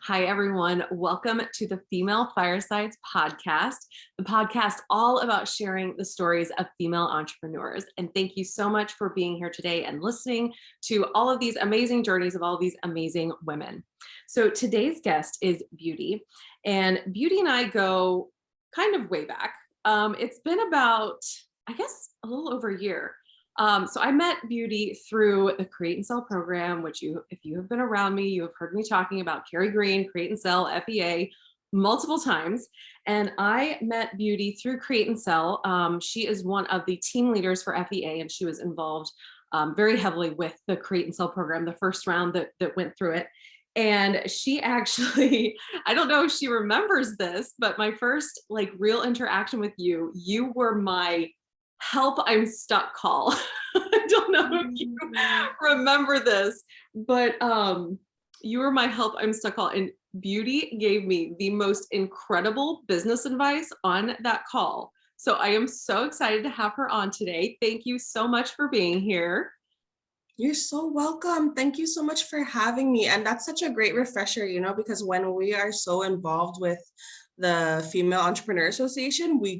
Hi, everyone. Welcome to the Female Firesides podcast, the podcast all about sharing the stories of female entrepreneurs. And thank you so much for being here today and listening to all of these amazing journeys of all of these amazing women. So today's guest is Beauty, and Beauty and I go kind of way back. It's been about, I guess, a little over a year. So I met Beauty through the Create and Sell program, which if you have been around me, you have heard me talking about Carrie Green, Create and Sell, FEA multiple times. And I met Beauty through Create and Sell. She is one of the team leaders for FEA, and she was involved very heavily with the Create and Sell program, the first round that went through it. And she actually, I don't know if she remembers this, but my first real interaction with you, you were my help, I'm stuck call. I don't know if you remember this, but you were my help, I'm stuck call. And Beauty gave me the most incredible business advice on that call. So I am so excited to have her on today. Thank you so much for being here. You're so welcome. Thank you so much for having me. And that's such a great refresher, because when we are so involved with the Female Entrepreneur Association, we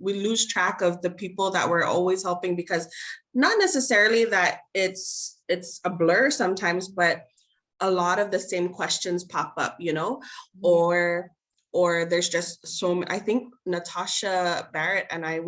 lose track of the people that we're always helping, because not necessarily that it's a blur sometimes, but a lot of the same questions pop up, or there's just so, I think Natasha Barrett and I,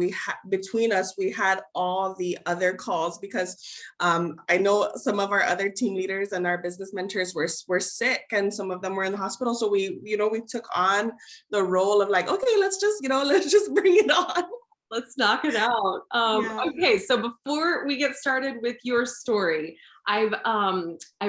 between us, we had all the other calls because I know some of our other team leaders and our business mentors were sick, and some of them were in the hospital. So we took on the role of okay, let's just bring it on. Let's knock it out. Okay, so before we get started with your story, I've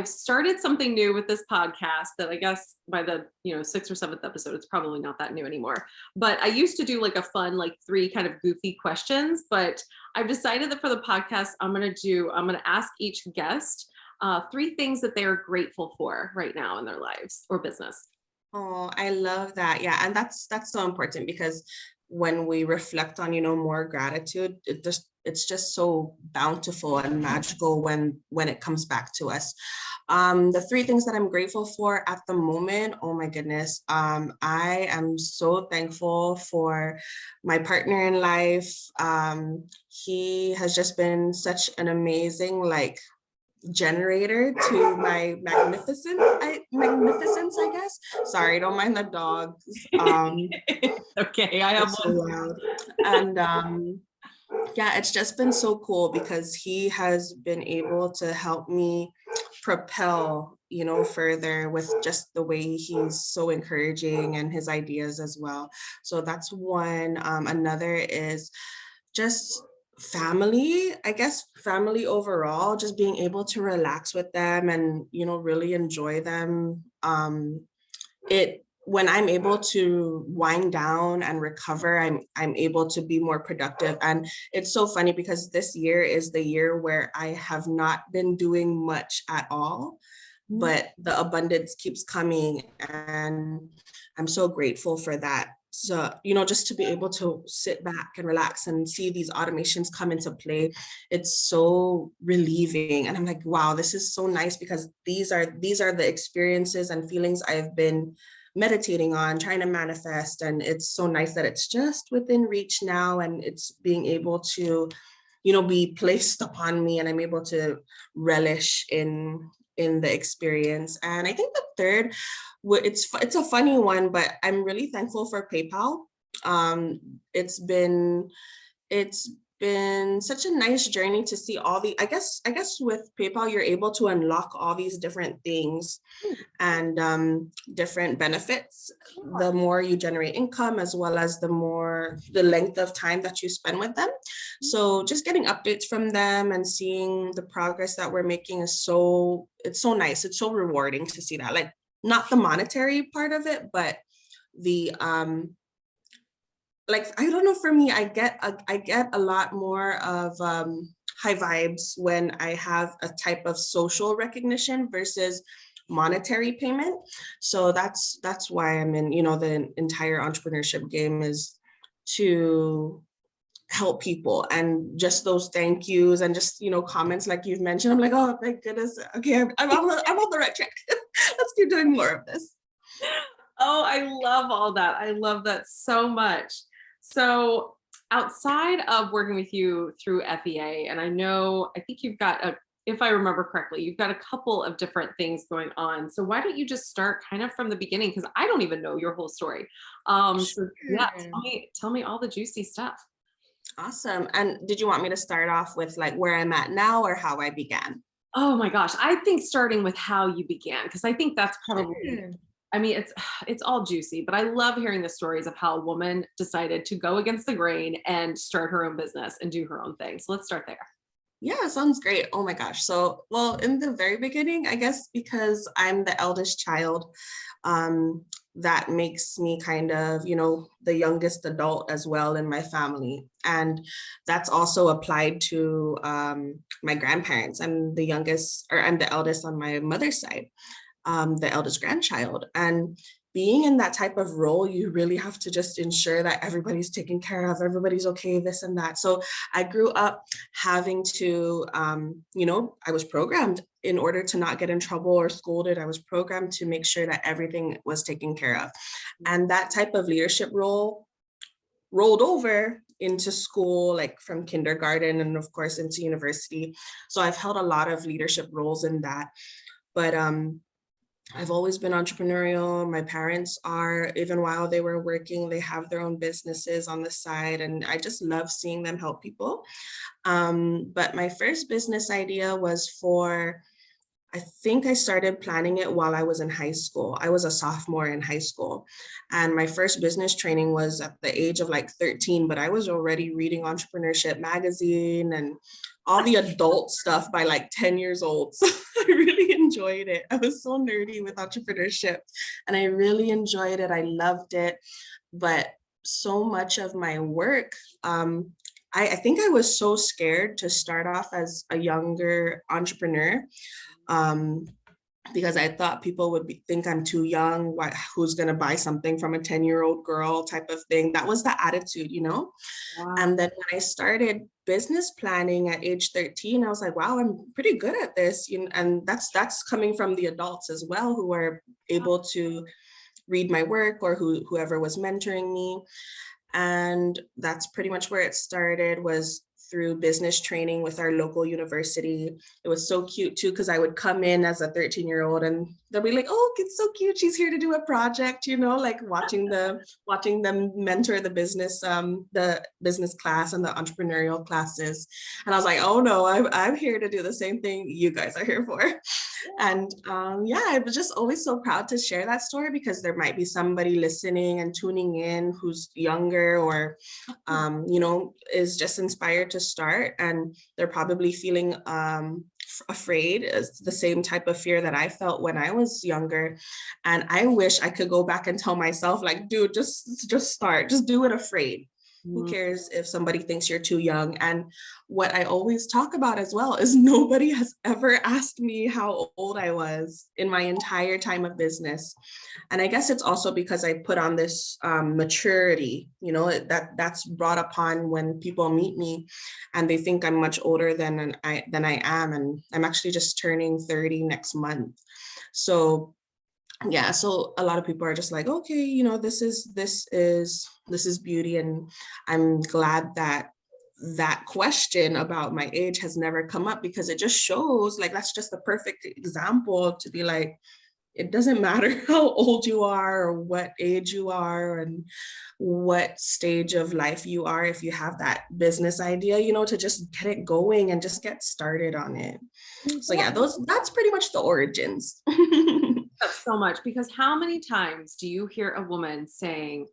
started something new with this podcast that I guess by the 6th or 7th episode, it's probably not that new anymore. But I used to do a fun 3 kind of goofy questions. But I've decided that for the podcast, I'm gonna ask each guest 3 things that they are grateful for right now in their lives or business. Oh, I love that. Yeah, and that's so important, because when we reflect on more gratitude, it's just so bountiful and magical when it comes back to us. The 3 things that I'm grateful for at the moment, oh my goodness, I am so thankful for my partner in life. He has just been such an amazing generator to my magnificence, I guess. Sorry, don't mind the dogs. Okay, I have so loud. And yeah, it's just been so cool because he has been able to help me propel further with just the way he's so encouraging and his ideas as well. So that's one. Another is just family, I guess, family overall, just being able to relax with them and really enjoy them. When I'm able to wind down and recover, I'm able to be more productive. And it's so funny because this year is the year where I have not been doing much at all, but the abundance keeps coming, and I'm so grateful for that. So, just to be able to sit back and relax and see these automations come into play, it's so relieving. And I'm like, wow, this is so nice, because these are the experiences and feelings I've been meditating on, trying to manifest. And it's so nice that it's just within reach now, and it's being able to, be placed upon me, and I'm able to relish in the experience. And I think the third, it's a funny one, but I'm really thankful for PayPal. It's been such a nice journey to see all the, I guess with PayPal, you're able to unlock all these different things and different benefits, the more you generate income, as well as the length of time that you spend with them. So just getting updates from them and seeing the progress that we're making it's so nice. It's so rewarding to see that, not the monetary part of it, but the I don't know, for me, I get a lot more of high vibes when I have a type of social recognition versus monetary payment. So that's why I'm in, the entire entrepreneurship game, is to help people, and just those thank yous and just, comments like you've mentioned. I'm like, oh, thank goodness. Okay, I'm on the right track. Let's keep doing more of this. Oh, I love all that. I love that so much. So, outside of working with you through FEA, and I think you've got if I remember correctly, you've got a couple of different things going on. So why don't you just start kind of from the beginning? Because I don't even know your whole story. So yeah, Sure. tell me all the juicy stuff. Awesome. And did you want me to start off with like where I'm at now or how I began? Oh my gosh, I think starting with how you began, because I think that's probably, Sure. I mean, it's all juicy, but I love hearing the stories of how a woman decided to go against the grain and start her own business and do her own thing. So let's start there. Yeah, sounds great. Oh my gosh. So, well, in the very beginning, I guess because I'm the eldest child, um, that makes me kind of, the youngest adult as well in my family. And that's also applied to my grandparents. I'm the eldest on my mother's side, the eldest grandchild. And being in that type of role, you really have to just ensure that everybody's taken care of, everybody's okay, this and that. So I grew up having to, I was programmed in order to not get in trouble or scolded. I was programmed to make sure that everything was taken care of. And that type of leadership role rolled over into school, like from kindergarten and of course into university. So I've held a lot of leadership roles in that. But I've always been entrepreneurial. My parents are, even while they were working, they have their own businesses on the side, and I just love seeing them help people. But my first business idea was I think I started planning it while I was in high school. I was a sophomore in high school, and my first business training was at the age of like 13, but I was already reading entrepreneurship magazine and all the adult stuff by like 10 years old. So I really enjoyed it. I was so nerdy with entrepreneurship and I really enjoyed it. I loved it. But so much of my work, I think I was so scared to start off as a younger entrepreneur, um, because I thought people would think I'm too young. Who's going to buy something from a 10-year-old girl type of thing? That was the attitude. Wow. And then when I started business planning at age 13, I was like, wow, I'm pretty good at this. And that's coming from the adults as well who were able to read my work or whoever was mentoring me. And that's pretty much where it started, was through business training with our local university. It was so cute too, because I would come in as a 13-year-old and they'll be like, oh, it's so cute, she's here to do a project, like watching them mentor the business class and the entrepreneurial classes. And I was like, oh no, I'm here to do the same thing you guys are here for. And yeah, I was just always so proud to share that story, because there might be somebody listening and tuning in who's younger or, is just inspired to start. And they're probably feeling afraid. It's the same type of fear that I felt when I was younger. And I wish I could go back and tell myself, like, dude, just start, just do it afraid. Who Mm. cares if somebody thinks you're too young? And what I always talk about as well is nobody has ever asked me how old I was in my entire time of business. And I guess it's also because I put on this maturity, that's brought upon when people meet me and they think I'm much older than I am. And I'm actually just turning 30 next month. So yeah, so a lot of people are just like, okay, this is beauty. And I'm glad that that question about my age has never come up, because it just shows, like, that's just the perfect example to be like, it doesn't matter how old you are or what age you are and what stage of life you are. If you have that business idea, to just get it going and just get started on it. So yeah, that's pretty much the origins. That so much, because how many times do you hear a woman saying,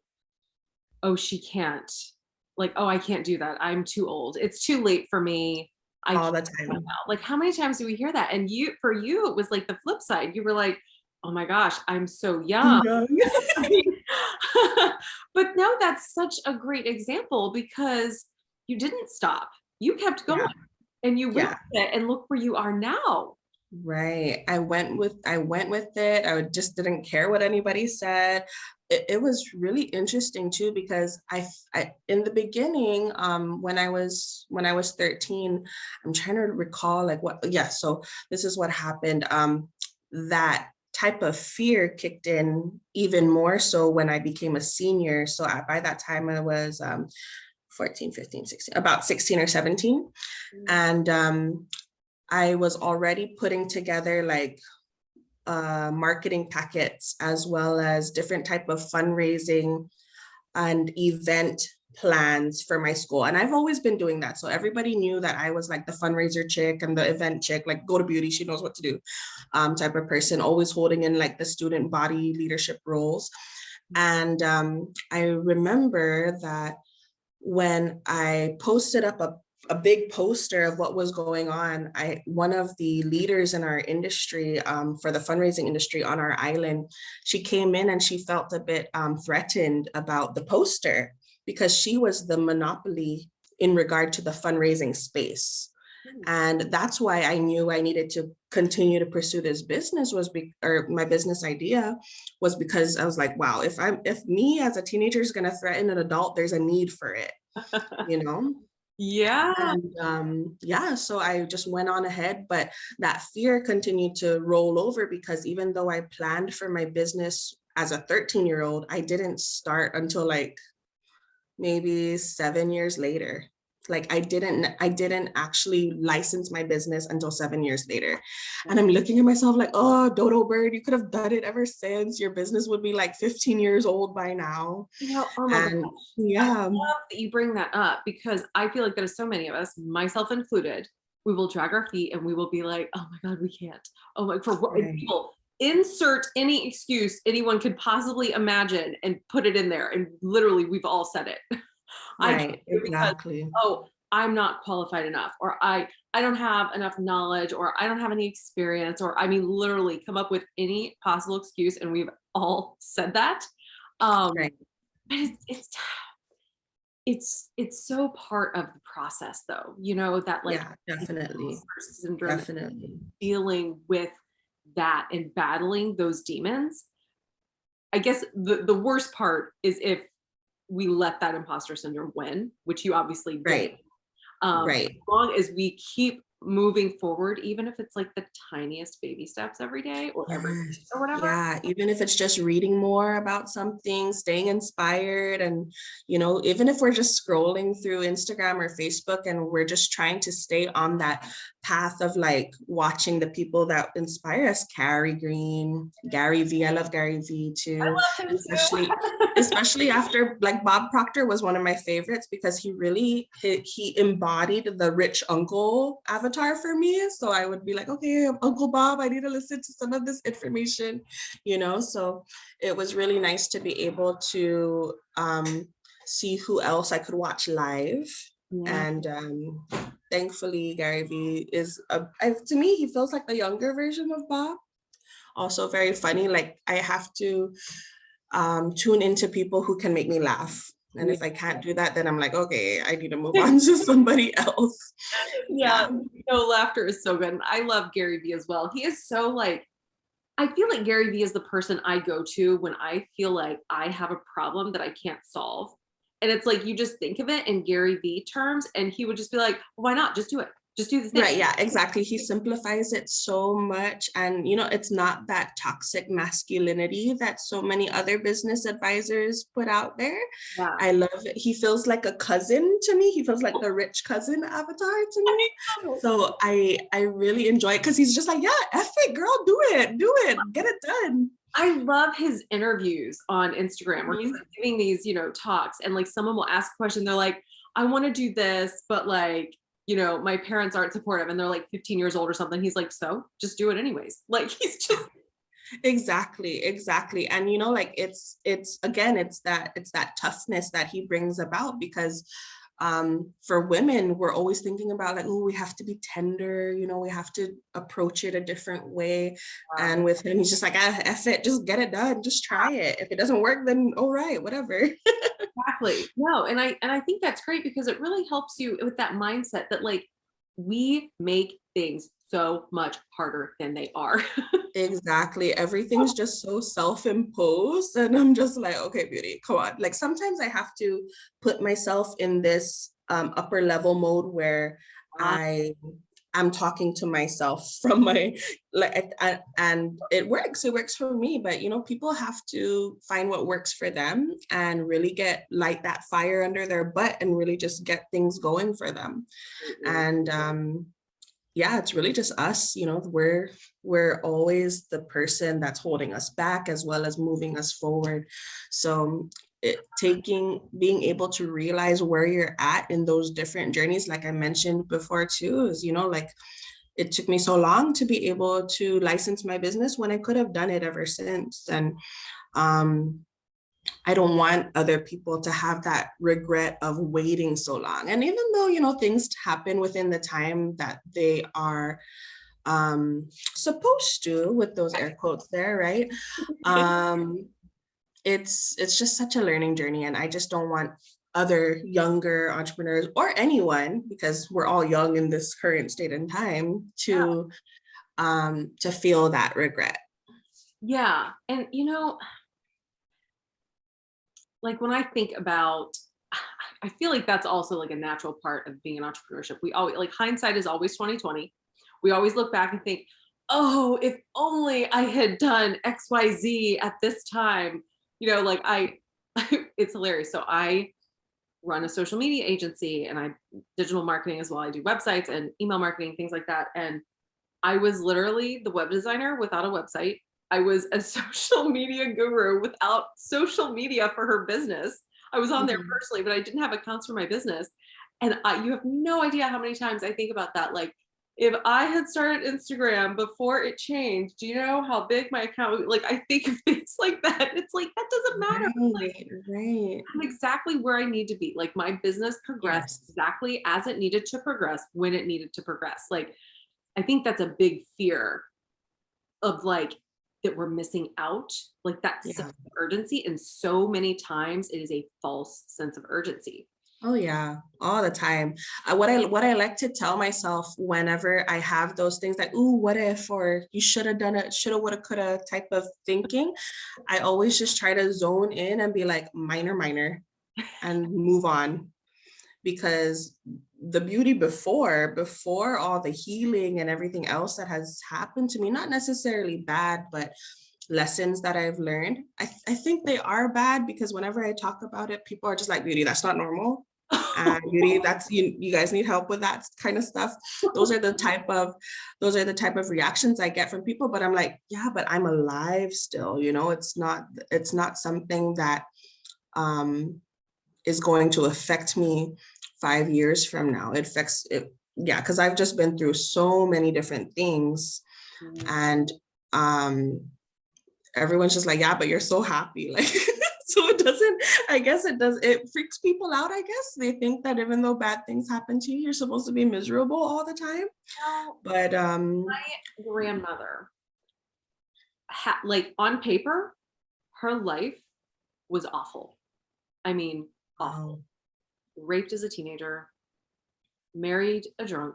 oh, she can't, like, oh, I can't do that, I'm too old, it's too late for me, I All can't the right time. now. Like, how many times do we hear that? And for you it was like the flip side. You were like, oh my gosh, I'm so Too young. young. But no, that's such a great example, because you didn't stop, you kept going, Yeah. and you went Yeah. with it, and look where you are now. Right. I went with it. Just didn't care what anybody said. It was really interesting too, because I in the beginning, when I was 13, I'm trying to recall like what, yeah, so this is what happened. That type of fear kicked in even more so when I became a senior. So by that time I was 14, 15, 16, about 16 or 17. And I was already putting together like marketing packets as well as different type of fundraising and event plans for my school. And I've always been doing that. So everybody knew that I was like the fundraiser chick and the event chick, like go to beauty, she knows what to do type of person, always holding in like the student body leadership roles. And I remember that when I posted up a big poster of what was going on, one of the leaders in our industry, for the fundraising industry on our island, she came in and she felt a bit threatened about the poster because she was the monopoly in regard to the fundraising space. And that's why I knew I needed to continue to pursue this business or my business idea was because I was like, wow, if me as a teenager is going to threaten an adult, there's a need for it, you know? Yeah. And yeah, so I just went on ahead, but that fear continued to roll over because even though I planned for my business as a 13-year-old, I didn't start until like maybe 7 years later. Like I didn't actually license my business until 7 years later. And I'm looking at myself like, oh, dodo bird, you could have done it ever since. Your business would be like 15 years old by now. Oh my And gosh. yeah. I love that you bring that up because I feel like there's so many of us, myself included, we will drag our feet and we will be like, oh my God, we can't. Oh my, for what? Right. People insert any excuse anyone could possibly imagine and put it in there. And literally, we've all said it. I can't Right, do it because, exactly. oh, I'm not qualified enough, or I don't have enough knowledge, or I don't have any experience, or I mean, literally come up with any possible excuse, and we've all said that. Right. But it's so part of the process, though. You know that like Yeah, definitely. syndrome, Definitely. dealing with that and battling those demons. I guess the worst part is if we let that imposter syndrome win, which you obviously did. Right. Right. As long as we keep moving forward, even if it's like the tiniest baby steps every day or every Yes. or whatever. Yeah, even if it's just reading more about something, staying inspired, and even if we're just scrolling through Instagram or Facebook and we're just trying to stay on that path of like watching the people that inspire us, Carrie Green, Gary V. I love Gary V I too, love him too. especially after like Bob Proctor was one of my favorites because he embodied the rich uncle avatar for me. So I would be like, okay, Uncle Bob, I need to listen to some of this information, so it was really nice to be able to see who else I could watch live. Yeah. And thankfully Gary V is to me he feels like the younger version of Bob, also very funny. Like I have to tune into people who can make me laugh, and if I can't do that, then I'm like, okay, I need to move on to somebody else. Yeah. No, laughter is so good. And I love Gary Vee as well. He is so like, I feel like Gary Vee is the person I go to when I feel like I have a problem that I can't solve. And it's like you just think of it in Gary Vee terms, and he would just be like, why not? Just do it. Just do the thing. Right, yeah, exactly. He simplifies it so much. And, it's not that toxic masculinity that so many other business advisors put out there. Yeah. I love it. He feels like a cousin to me. He feels like the rich cousin avatar to me. So I really enjoy it because he's just like, yeah, F it, girl, do it, get it done. I love his interviews on Instagram where he's like giving these, talks, and like someone will ask a question. They're like, I want to do this, but like, my parents aren't supportive and they're like 15 years old or something. He's like, so just do it anyways. Like he's just exactly. And like it's that toughness that he brings about because for women, we're always thinking about like, oh, we have to be tender, we have to approach it a different way. Wow. And with him, he's just like, F it, just get it done, just try it. If it doesn't work, then all right, whatever. Exactly. No, and I think that's great because it really helps you with that mindset that like we make things so much harder than they are. Exactly. Everything's just so self-imposed. And I'm just like, okay, Beauty, come on. Like sometimes I have to put myself in this upper level mode where I I'm talking to myself from my, like, and it works for me, but you know, people have to find what works for them and really light that fire under their butt and really just get things going for them. And yeah, it's really just us, you know, we're always the person that's holding us back as well as moving us forward. So being able to realize where you're at in those different journeys, like I mentioned before too, is, you know, like it took me so long to be able to license my business when I could have done it ever since. And I don't want other people to have that regret of waiting so long. And even though, you know, things happen within the time that they are supposed to, with those air quotes there, right? It's just such a learning journey, and I just don't want other younger entrepreneurs or anyone, because we're all young in this current state and time, to feel that regret. Yeah. And you know, like when I think about, I feel like that's also like a natural part of being an entrepreneurship. We always, like, hindsight is always 2020. We always look back and think, oh, if only I had done XYZ at this time. You know, like it's hilarious. So I run a social media agency and I digital marketing as well. I do websites and email marketing, things like that. And I was literally the web designer without a website. I was a social media guru without social media for her business. I was on there personally, but I didn't have accounts for my business. And you have no idea how many times I think about that. Like, if I had started Instagram before it changed, do you know how big my account would, like, I think of things like that. It's like, that doesn't matter. Right, right. I'm exactly where I need to be. Like, my business progressed exactly as it needed to progress when it needed to progress. Like, I think that's a big fear of, like, that we're missing out, like that sense of urgency. And so many times it is a false sense of urgency. Oh yeah, all the time. What I like to tell myself whenever I have those things like, ooh, what if, or you should have done it, shoulda, woulda, coulda type of thinking, I always just try to zone in and be like, minor, and move on. Because the beauty before all the healing and everything else that has happened to me, not necessarily bad, but lessons that I've learned, I think they are bad, because whenever I talk about it, people are just like, Beauty, that's not normal. And Beauty, that's you guys need help with that kind of stuff. Those are the type of reactions I get from people. But I'm like, yeah, but I'm alive still, you know. It's not something that is going to affect me 5 years from now. It affects it, yeah, because I've just been through so many different things. And everyone's just like, yeah, but you're so happy. Like, so it doesn't, I guess it freaks people out, I guess. They think that even though bad things happen to you, you're supposed to be miserable all the time. But my grandmother, like, on paper, her life was awful. I mean, awful. Raped as a teenager, married a drunk.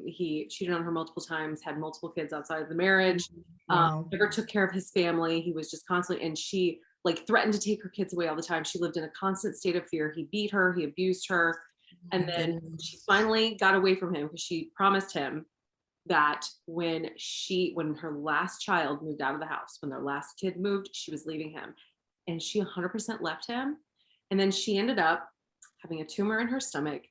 He cheated on her multiple times, had multiple kids outside of the marriage. Never took care of his family. He was just constantly, and she, like, threatened to take her kids away all the time. She lived in a constant state of fear. He beat her, he abused her. And then she finally got away from him because she promised him that when her last child moved out of the house, when their last kid moved, she was leaving him. And she 100% left him. And then she ended up having a tumor in her stomach,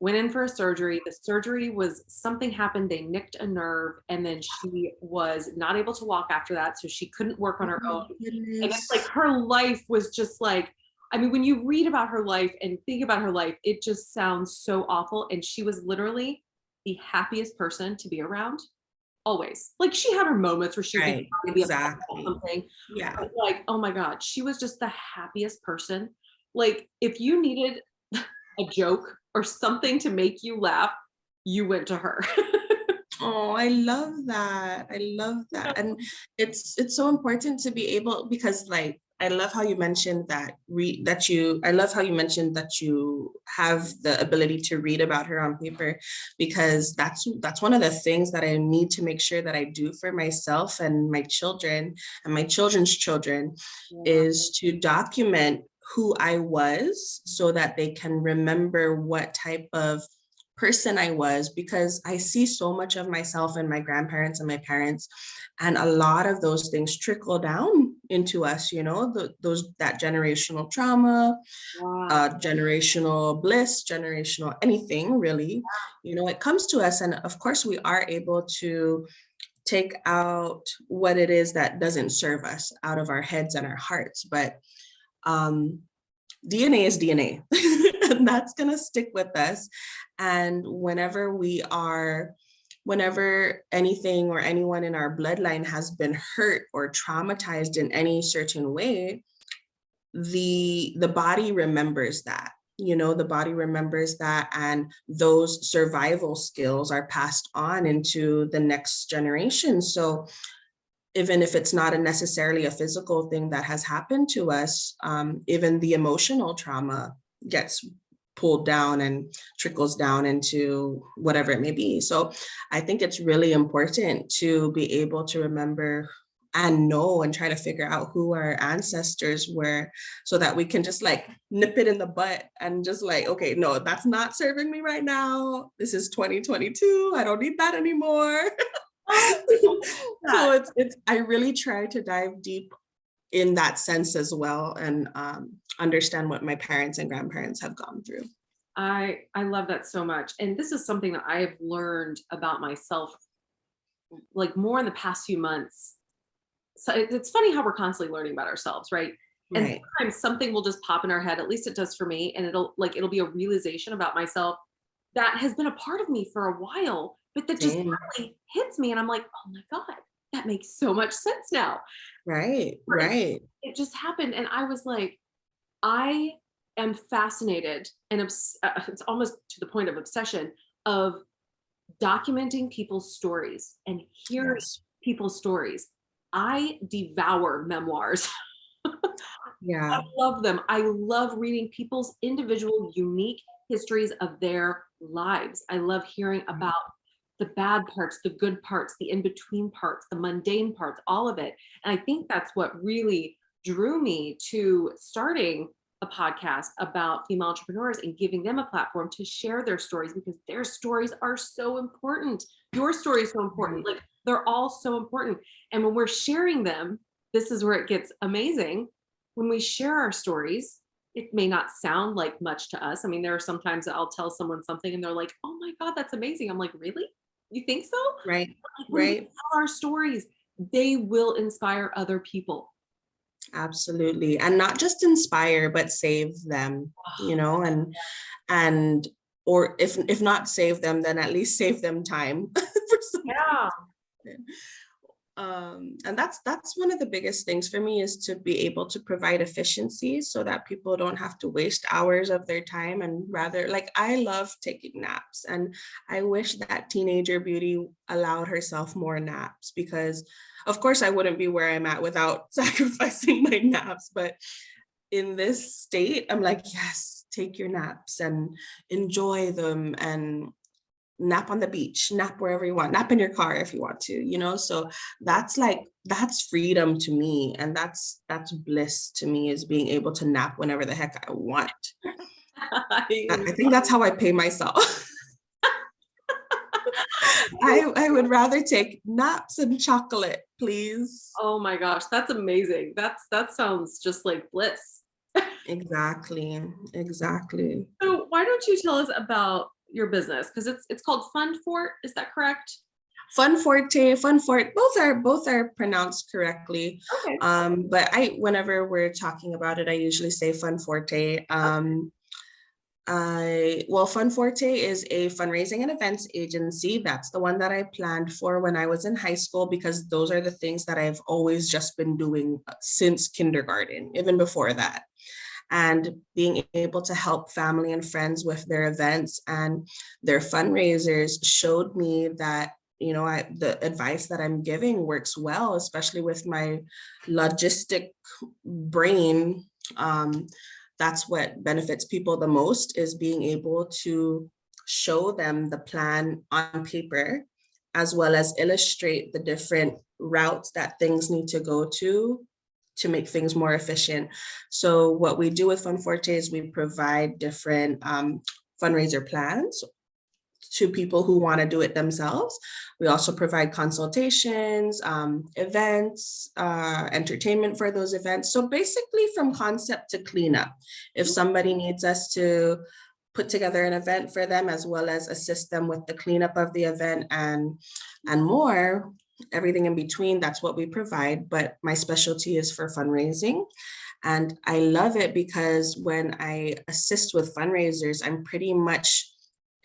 went in for a surgery. The surgery was, something happened, they nicked a nerve, and then she was not able to walk after that. So she couldn't work on her own. And it's like, her life was just like, I mean, when you read about her life and think about her life, it just sounds so awful. And she was literally the happiest person to be around. Always. Like, she had her moments where she would be maybe upset about something. Yeah. But, like, oh my God, she was just the happiest person. Like, if you needed a joke or something to make you laugh, you went to her. Oh, I love that. And it's so important to be able, because, like, I love how you mentioned that I love how you mentioned that you have the ability to read about her on paper, because that's one of the things that I need to make sure that I do for myself and my children and my children's children, is to document who I was, so that they can remember what type of person I was, because I see so much of myself in my grandparents and my parents, and a lot of those things trickle down into us, you know, that generational trauma, Wow. generational bliss, generational anything really, you know, it comes to us. And of course, we are able to take out what it is that doesn't serve us out of our heads and our hearts. But DNA is DNA, and that's going to stick with us. And whenever anything or anyone in our bloodline has been hurt or traumatized in any certain way, the body remembers that. You know, the body remembers that, and those survival skills are passed on into the next generation. So even if it's not necessarily a physical thing that has happened to us, even the emotional trauma gets pulled down and trickles down into whatever it may be. So I think it's really important to be able to remember and know and try to figure out who our ancestors were, so that we can just like nip it in the butt and just like, okay, no, that's not serving me right now. This is 2022. I don't need that anymore. So I really try to dive deep in that sense as well, and understand what my parents and grandparents have gone through. I love that so much. And this is something that I have learned about myself, like more in the past few months. So it's funny how we're constantly learning about ourselves, right? And Right. sometimes something will just pop in our head, at least it does for me, and it'll be a realization about myself that has been a part of me for a while, but that just Same. finally hits me, and I'm like, oh my God, that makes so much sense now. Right. Right. Right. It just happened, and I was like, I am fascinated and it's almost to the point of obsession of documenting people's stories and hearing Yes. people's stories. I devour memoirs. I Yeah. love them. I love reading people's individual, unique histories of their lives. I love hearing about the bad parts, the good parts, the in-between parts, the mundane parts, all of it. And I think that's what really drew me to starting a podcast about female entrepreneurs and giving them a platform to share their stories, because their stories are so important. Your story is so important. Like, they're all so important. And when we're sharing them, this is where it gets amazing. When we share our stories, it may not sound like much to us. I mean, there are sometimes I'll tell someone something and they're like, oh my God, that's amazing. I'm like, really? You think so? Right. Like, when we Right. tell our stories, they will inspire other people. Absolutely. And not just inspire, but save them, you know, and or if not save them, then at least save them time for something. Yeah. And that's one of the biggest things for me, is to be able to provide efficiencies so that people don't have to waste hours of their time, and rather, like, I love taking naps, and I wish that teenager Beauty allowed herself more naps, because of course I wouldn't be where I'm at without sacrificing my naps. But in this state, I'm like, yes, take your naps and enjoy them, and nap on the beach, nap wherever you want, nap in your car if you want to, you know. So that's freedom to me, and that's bliss to me, is being able to nap whenever the heck I want. I think that's how I pay myself. I would rather take naps and chocolate, please. Oh my gosh, that's amazing. That sounds just like bliss. Exactly. Exactly. So why don't you tell us about your business? Because it's called Fundforte, is that correct? Funforte, both are pronounced correctly. Okay. But whenever we're talking about it, I usually say Funforte. Funforte is a fundraising and events agency. That's the one that I planned for when I was in high school, because those are the things that I've always just been doing since kindergarten, even before that. And being able to help family and friends with their events and their fundraisers showed me that, you know, the advice that I'm giving works well, especially with my logistic brain. That's what benefits people the most, is being able to show them the plan on paper, as well as illustrate the different routes that things need to go to make things more efficient. So what we do with Fundforte is we provide different fundraiser plans to people who want to do it themselves. We also provide consultations, events, entertainment for those events. So basically from concept to cleanup. If somebody needs us to put together an event for them, as well as assist them with the cleanup of the event and more, everything in between, that's what we provide. But my specialty is for fundraising. And I love it because when I assist with fundraisers, I'm pretty much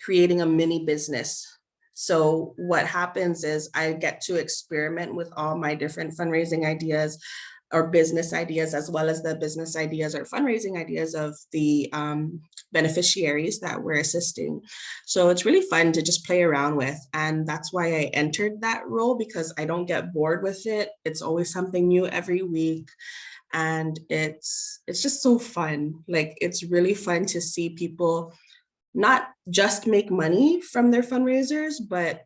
creating a mini business. So what happens is I get to experiment with all my different fundraising ideas or business ideas, as well as the business ideas or fundraising ideas of the beneficiaries that we're assisting. So it's really fun to just play around with. And that's why I entered that role, because I don't get bored with it. It's always something new every week. And it's just so fun. Like, it's really fun to see people not just make money from their fundraisers, but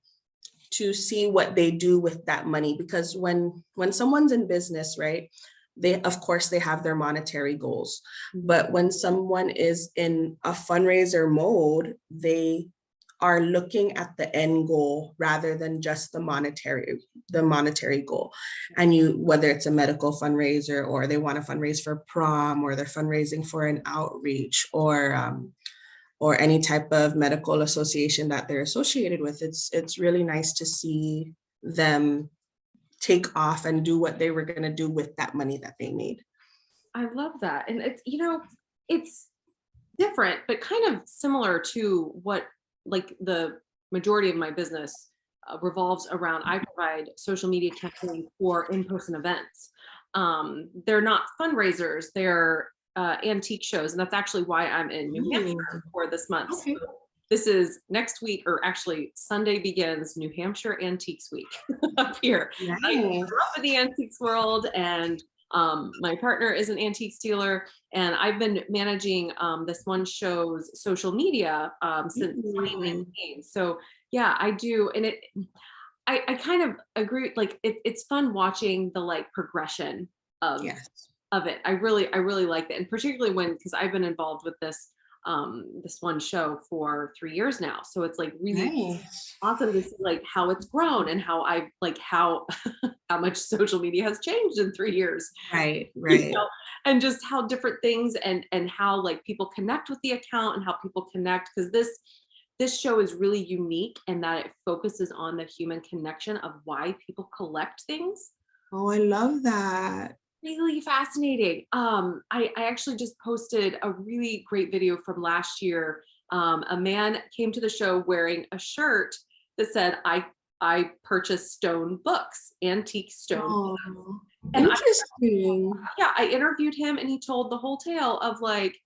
to see what they do with that money. Because when someone's in business, right, they, of course, they have their monetary goals. But when someone is in a fundraiser mode, they are looking at the end goal rather than just the monetary goal. And whether it's a medical fundraiser, or they want to fundraise for prom, or they're fundraising for an outreach, or any type of medical association that they're associated with, it's really nice to see them take off and do what they were going to do with that money that they made. I love that. And it's, it's different, but kind of similar to what, like, the majority of my business revolves around. I provide social media campaigns for in-person events. They're not fundraisers, they're antique shows. And that's actually why I'm in New Hampshire for this month. Okay. So this is next week, or actually Sunday begins New Hampshire Antiques Week up here. Nice. I grew up in the antiques world, and my partner is an antique dealer, and I've been managing this one show's social media since 2019. So yeah, I do. And I kind of agree. Like, it's fun watching the, like, progression of Yes. of it. I really like that. And particularly because I've been involved with this one show for 3 years now. So it's like really Nice. awesome to see, like, how it's grown, and how I like how how much social media has changed in 3 years. Right. And just how different things, and how, like, people connect with the account, and how people connect, because this show is really unique in that it focuses on the human connection of why people collect things. Oh, I love that. Really fascinating. I actually just posted a really great video from last year. A man came to the show wearing a shirt that said, I purchased stone books, antique stone books. And Interesting. I interviewed him, and he told the whole tale of, like,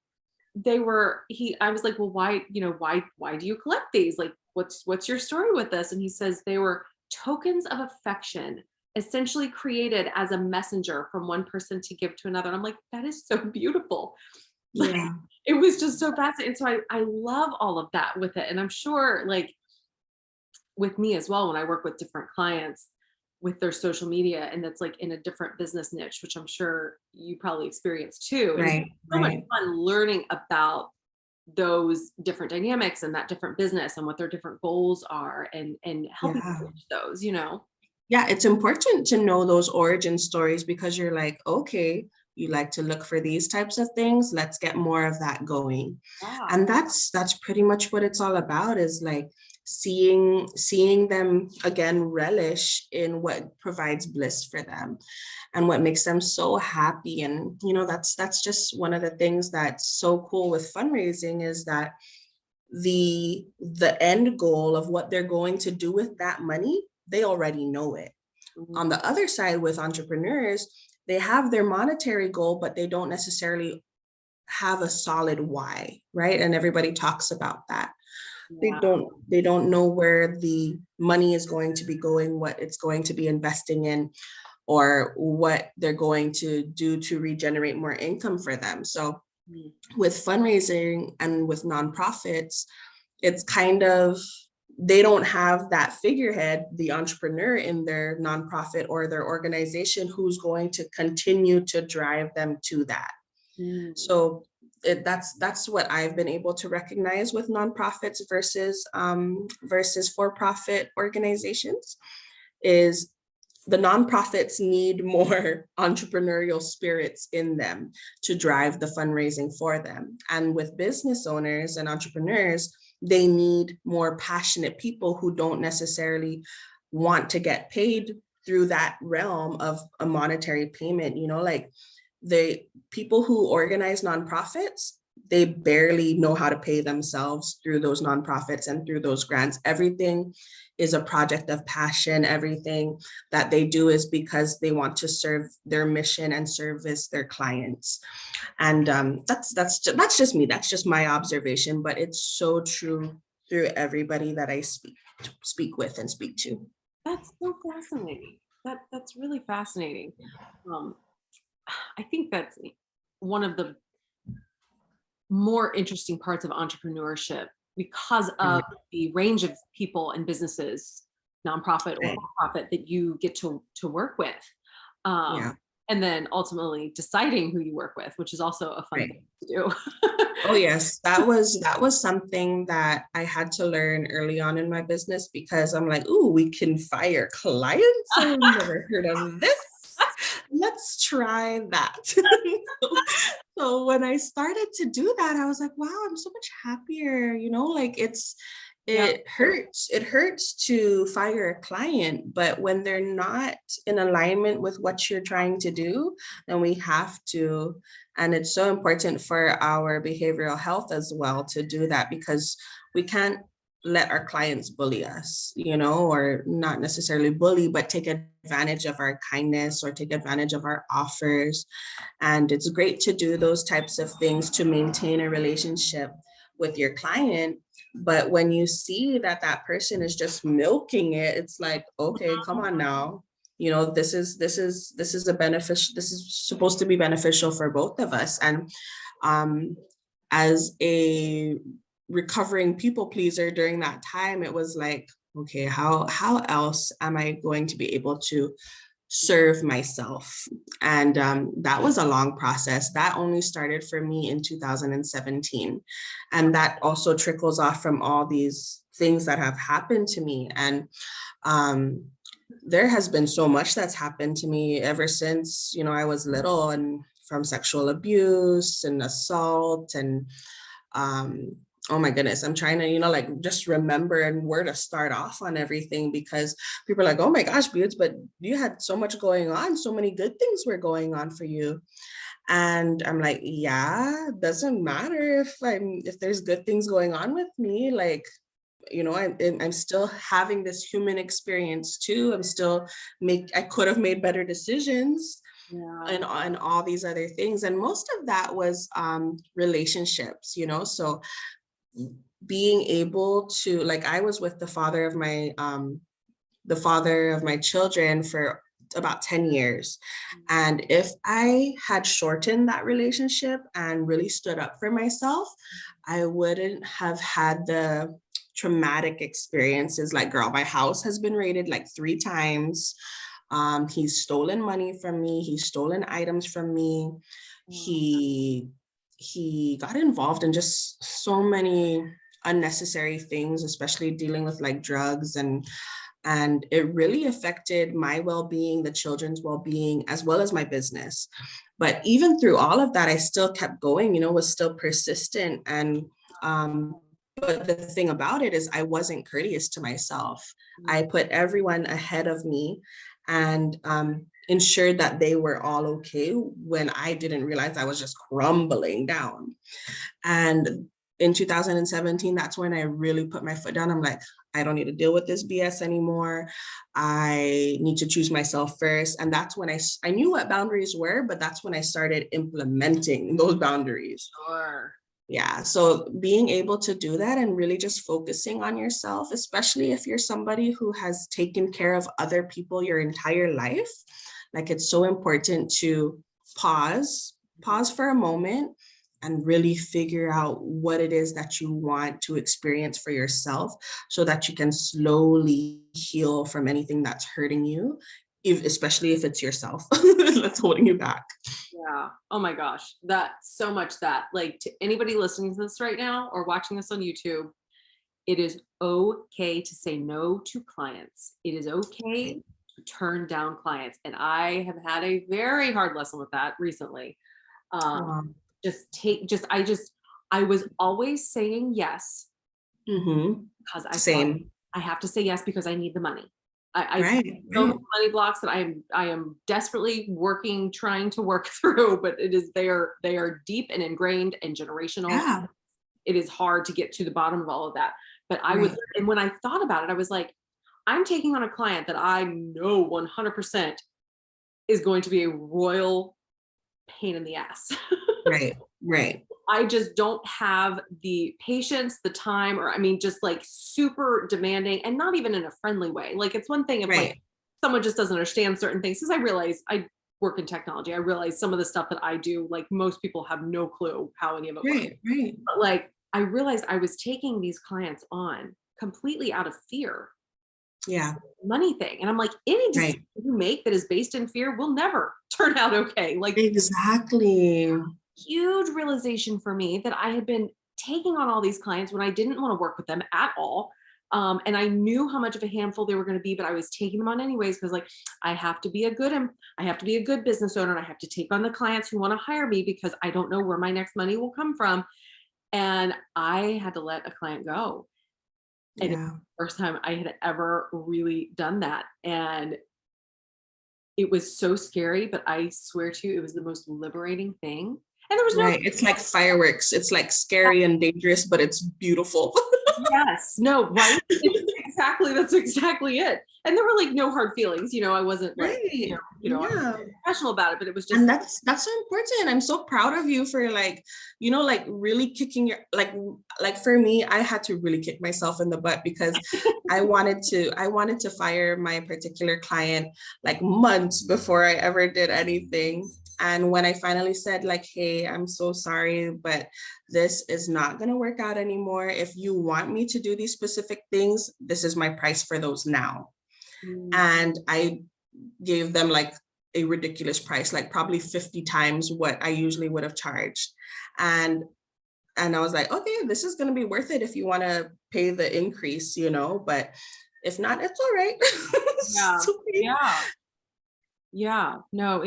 I was like, well, why do you collect these? Like, what's your story with this? And he says they were tokens of affection, essentially created as a messenger from one person to give to another. And I'm like, that is so beautiful. Like, Yeah. it was just so fascinating. So I love all of that with it. And I'm sure, like, with me as well, when I work with different clients with their social media, and that's, like, in a different business niche, which I'm sure you probably experienced too. And Right. it's so much fun learning about those different dynamics and that different business, and what their different goals are, and helping reach those, Yeah, it's important to know those origin stories, because you're like, okay, you like to look for these types of things, let's get more of that going. And that's pretty much what it's all about, is like seeing them again relish in what provides bliss for them and what makes them so happy. And that's just one of the things that's so cool with fundraising, is that the end goal of what they're going to do with that money, they already know it. On the other side, with entrepreneurs, they have their monetary goal, but they don't necessarily have a solid why, right? And everybody talks about that. They don't know where the money is going to be going, what it's going to be investing in, or what they're going to do to regenerate more income for them. So with fundraising and with nonprofits, it's kind of, they don't have that figurehead, the entrepreneur in their nonprofit or their organization, who's going to continue to drive them to that. So that's what I've been able to recognize with nonprofits versus for-profit organizations, is the nonprofits need more entrepreneurial spirits in them to drive the fundraising for them. And with business owners and entrepreneurs, they need more passionate people who don't necessarily want to get paid through that realm of a monetary payment. Like the people who organize nonprofits, they barely know how to pay themselves through those nonprofits and through those grants. Everything is a project of passion. Everything that they do is because they want to serve their mission and service their clients. And that's just me. That's just my observation, but it's so true through everybody that I speak with and speak to. That's so fascinating. That's really fascinating. I think that's one of the more interesting parts of entrepreneurship, because of the range of people and businesses, nonprofit or profit, that you get to work with. And then ultimately deciding who you work with, which is also a fun thing to do. Oh yes, that was something that I had to learn early on in my business, because I'm like, ooh, we can fire clients. I've never heard of this. Let's try that. So when I started to do that, I was like, wow, I'm so much happier. Like it hurts to fire a client, but when they're not in alignment with what you're trying to do, then we have to. And it's so important for our behavioral health as well to do that, because we can't let our clients bully us, or not necessarily bully, but take advantage of our kindness or take advantage of our offers. And it's great to do those types of things to maintain a relationship with your client. But when you see that that person is just milking it, it's like, okay, come on now. This is supposed to be beneficial for both of us. And as a recovering people pleaser during that time, it was like, okay, how else am I going to be able to serve myself? And that was a long process. That only started for me in 2017. And that also trickles off from all these things that have happened to me. And there has been so much that's happened to me ever since, I was little, and from sexual abuse and assault and oh my goodness, I'm trying to, just remember and where to start off on everything, because people are like, oh my gosh, Beauty, but you had so much going on. So many good things were going on for you. And I'm like, yeah, doesn't matter if there's good things going on with me. Like, I'm still having this human experience too. I could have made better decisions. And all these other things. And most of that was relationships, so being able to, like, I was with the father of my children for about 10 years. And if I had shortened that relationship and really stood up for myself, I wouldn't have had the traumatic experiences. Like, girl, my house has been raided like 3 times. He's stolen money from me. He's stolen items from me. He got involved in just so many unnecessary things, especially dealing with like drugs, and it really affected my well-being, the children's well-being, as well as my business. But even through all of that, I still kept going, was still persistent. And but the thing about it is I wasn't courteous to myself. I put everyone ahead of me and ensured that they were all okay when I didn't realize I was just crumbling down. And in 2017, that's when I really put my foot down. I'm like, I don't need to deal with this BS anymore. I need to choose myself first. And that's when I knew what boundaries were, but that's when I started implementing those boundaries. Sure. Yeah, so being able to do that and really just focusing on yourself, especially if you're somebody who has taken care of other people your entire life, like, it's so important to pause for a moment and really figure out what it is that you want to experience for yourself, so that you can slowly heal from anything that's hurting you, especially if it's yourself that's holding you back. Yeah. Oh my gosh. That so much that like to anybody listening to this right now or watching this on YouTube, it is okay to say no to clients. It is okay Right. to turn down clients. And I have had a very hard lesson with that recently. Um, Wow. I was always saying yes Mm-hmm. because I thought Same. I have to say yes because I need the money. I Right. so many Right. money blocks that I am desperately working, trying to work through, but they are deep and ingrained and generational. Yeah. It is hard to get to the bottom of all of that. But Right. and when I thought about it, I was like, I'm taking on a client that I know 100% is going to be a royal pain in the ass. Right. Right. I just don't have the patience, the time, or I mean, just like super demanding and not even in a friendly way. Like it's one thing if like Right. someone just doesn't understand certain things. Because I realize I work in technology. I realize some of the stuff that I do, like most people have no clue how any of it works. Right. Right. But like I realized I was taking these clients on completely out of fear, Yeah. money thing. And I'm like, any decision Right. you make that is based in fear will never turn out okay. Like Exactly. huge realization for me that I had been taking on all these clients when I didn't want to work with them at all. And I knew how much of a handful they were going to be, but I was taking them on anyways because, like, I have to be a good, I have to be a good business owner, and I have to take on the clients who want to hire me because I don't know where my next money will come from. And I had to let a client go, and it was Yeah. the first time I had ever really done that, and it was so scary. But I swear to you, it was the most liberating thing. And there was no Right. It's like fireworks. It's like scary and dangerous, but it's beautiful. yes, no, right? That's exactly it. And there were like no hard feelings, I wasn't like, Right. I was Yeah. professional about it, but it was just And that's so important. I'm so proud of you for like, like really kicking your like for me, I had to really kick myself in the butt because I wanted to fire my particular client like months before I ever did anything. And when I finally said like, hey, I'm so sorry, but this is not going to work out anymore. If you want me to do these specific things, this is my price for those now. mm, And I gave them like a ridiculous price, like probably 50 times what I usually would have charged. And I was like, okay, this is going to be worth it if you want to pay the increase, but if not, it's all right. yeah, It's okay. yeah, yeah. No,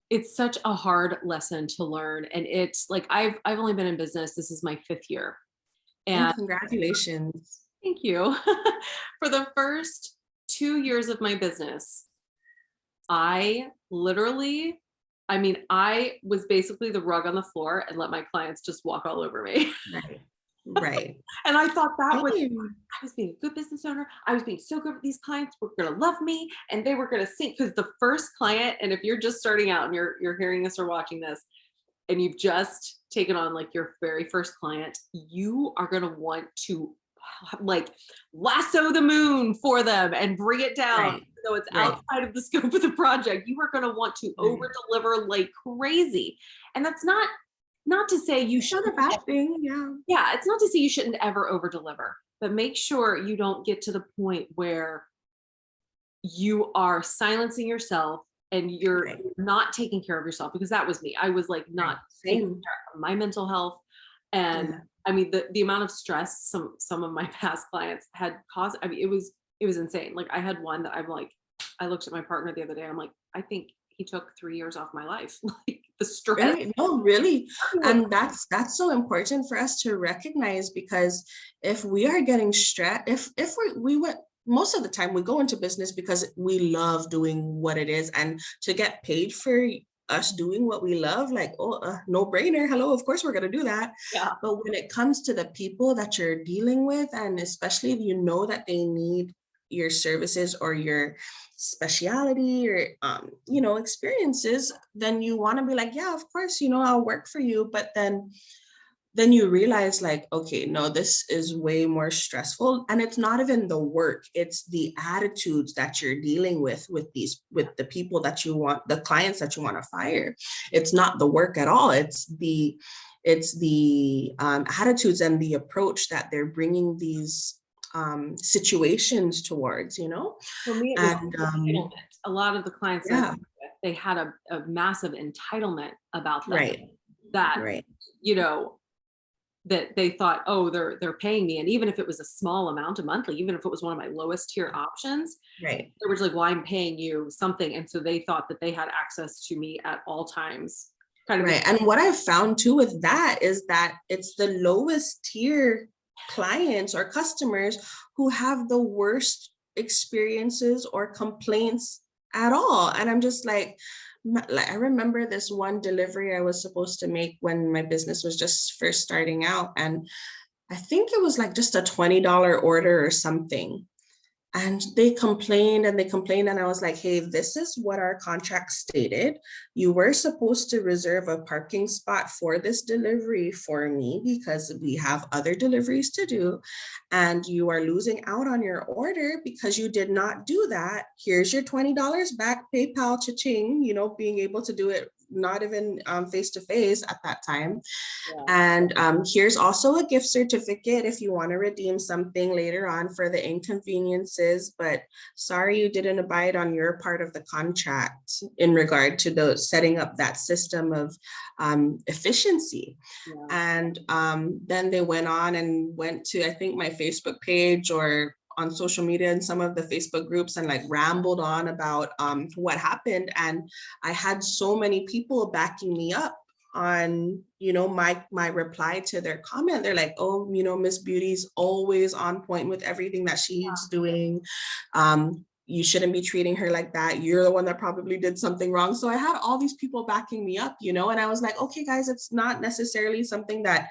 it's such a hard lesson to learn. And it's like I've only been in business. This is my 5th year. Oh, And congratulations. thank you. For the first 2 years of my business, I literally, I mean, I was basically the rug on the floor and let my clients just walk all over me. Right. Right. And I thought that was, Same. I was being a good business owner. I was being so good with these clients were going to love me and they were going to sing. Because the first client, and if you're just starting out and you're hearing this or watching this, and you've just taken on like your very first client, you are going to want to like lasso the moon for them and bring it down. Right. So it's Right. outside of the scope of the project. You are going to want to Right. over deliver like crazy. And that's not to say you It's should, not a bad thing. Yeah. yeah, it's not to say you shouldn't ever over deliver, but make sure you don't get to the point where you are silencing yourself and you're Right. not taking care of yourself, because that was me. I was like Right. not taking Same. care of my mental health. And Yeah. I mean the amount of stress some of my past clients had caused, I mean it was insane. Like I had one that I'm like, I looked at my partner the other day and I'm like, I think he took 3 years off my life. Like the stress. Really? No, really. And that's so important for us to recognize, because if we are getting stressed, if we went most of the time we go into business because we love doing what it is, and to get paid for us doing what we love, like, oh, no brainer. Hello, of course we're going to do that. Yeah. But when it comes to the people that you're dealing with, and especially if you know that they need your services or your speciality or experiences, then you want to be like, yeah, of course, I'll work for you. But then you realize like, okay, no, this is way more stressful, and it's not even the work, it's the attitudes that you're dealing with the people that you want, the clients that you want to fire. It's not the work at all, it's the attitudes and the approach that they're bringing these situations towards. For me, it was And entitlement. A lot of the clients that I yeah. work with, they had a massive entitlement about them Right. that, Right. you know, that they thought, oh, they're paying me. And even if it was a small amount, a monthly, even if it was one of my lowest tier options, Right. they were like, well, I'm paying you something. And so they thought that they had access to me at all times. Kind of. Right. And what I've found too with that is that it's the lowest tier clients or customers who have the worst experiences or complaints at all. And I'm just like, I remember this one delivery I was supposed to make when my business was just first starting out. And I think it was like just a $20 order or something. And they complained and they complained. And I was like, hey, this is what our contract stated. You were supposed to reserve a parking spot for this delivery for me because we have other deliveries to do. And you are losing out on your order because you did not do that. Here's your $20 back, PayPal, cha-ching, you know, being able to do it not even face-to-face at that time. Yeah. And here's also a gift certificate if you want to redeem something later on for the inconveniences, but sorry you didn't abide on your part of the contract in regard to the setting up that system of efficiency. Yeah. And then they went on and went to, I think, my Facebook page or on social media and some of the Facebook groups and like rambled on about what happened. And I had so many people backing me up on, you know, my reply to their comment. They're like, oh, you know, Miss Beauty's always on point with everything that she's doing. You shouldn't be treating her like that. You're the one that probably did something wrong. So I had all these people backing me up, you know, and I was like, okay, guys, it's not necessarily something that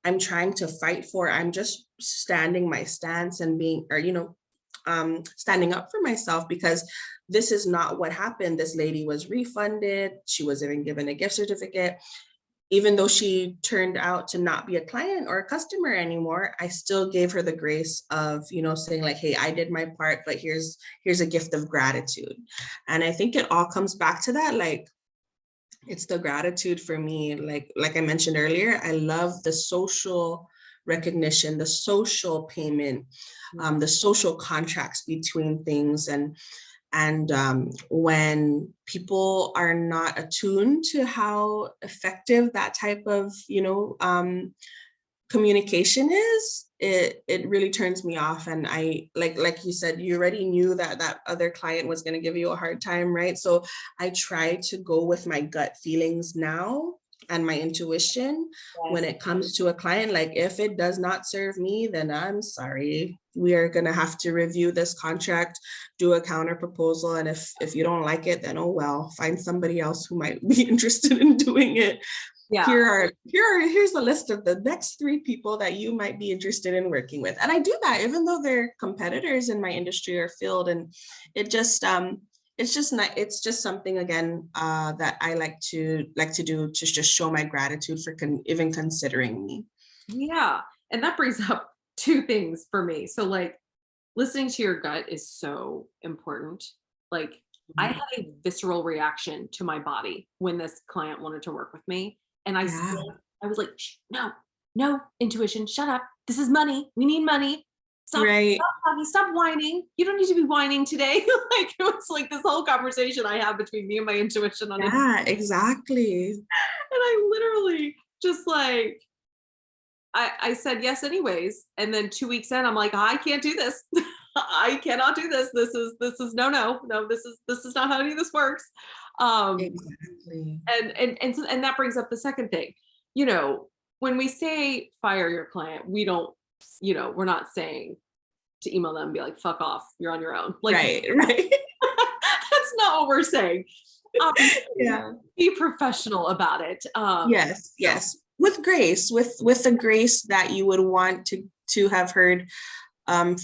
I'm trying to fight for. I'm just standing my stance and being, or, you know, standing up for myself because this is not what happened. This lady was refunded. She was even given a gift certificate. Even though she turned out to not be a client or a customer anymore, I still gave her the grace of, you know, saying like, hey, I did my part, but here's a gift of gratitude. And I think it all comes back to that, like, it's the gratitude for me. Like I mentioned earlier, I love the social recognition, the social payment, the social contracts between things. And when people are not attuned to how effective that type of, you know, communication is, it really turns me off. And I like you said, you already knew that that other client was going to give you a hard time, right? So I try to go with my gut feelings now and my intuition. Yes. When it comes to a client, like if it does not serve me, then I'm sorry. We are going to have to review this contract, do a counter proposal. And if you don't like it, then oh well, find somebody else who might be interested in doing it. Yeah. Here's the list of the next 3 people that you might be interested in working with. And I do that even though they're competitors in my industry or field. And it just it's just not, it's just something again that I like to do to just show my gratitude for even considering me. Yeah. And that brings up 2 things for me. So like listening to your gut is so important. Like I had a visceral reaction to my body when this client wanted to work with me. And I was like, no, intuition, shut up. This is money. We need money. Stop, right. stop whining. You don't need to be whining today. Like it was like this whole conversation I had between me and my intuition on it. Exactly. And I literally just like, I said yes anyways. And then 2 weeks in, I'm like, I can't do this. I cannot do this. This is no, this is not how any of this works. Exactly. And that brings up the second thing, you know, when we say fire your client, we don't, you know, we're not saying to email them and be like, fuck off, you're on your own. Like, right. That's not what we're saying. Yeah. Be professional about it. Yes. With grace, with the grace that you would want to have heard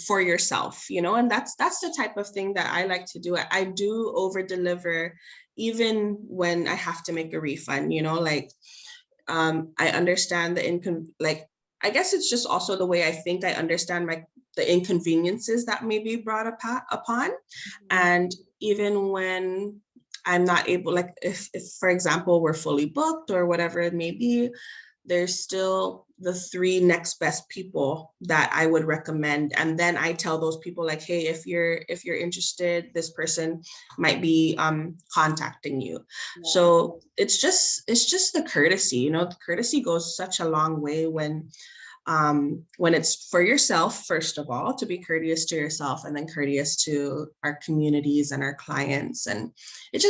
for yourself, you know, and that's the type of thing that I like to do. I do over deliver even when I have to make a refund, you know, like I understand the I guess it's just also the way I think I understand the inconveniences that may be brought upon. And even when I'm not able, like if for example, we're fully booked or whatever it may be, there's still the 3 next best people that I would recommend. And then I tell those people like, hey, if you're interested, this person might be contacting you. Yeah. So it's just the courtesy, you know, the courtesy goes such a long way when it's for yourself, first of all, to be courteous to yourself, and then courteous to our communities and our clients. And it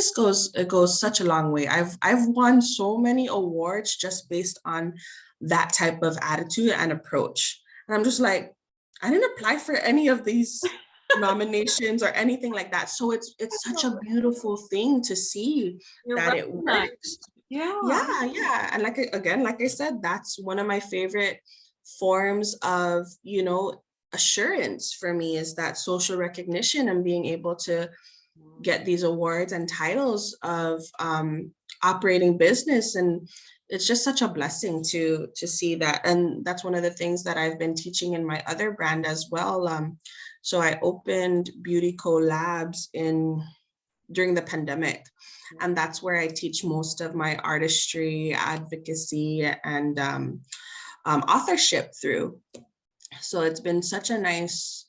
goes such a long way. I've won so many awards just based on that type of attitude and approach. And I'm just like, I didn't apply for any of these nominations or anything like that. So it's such a beautiful thing to see that it works. Yeah. And like I said, that's one of my favorite forms of, you know, assurance for me, is that social recognition and being able to get these awards and titles of operating business. And it's just such a blessing to see that. And that's one of the things that I've been teaching in my other brand as well. So I opened Beauty Co Labs during the pandemic. And that's where I teach most of my artistry, advocacy, and authorship through. So it's been such a nice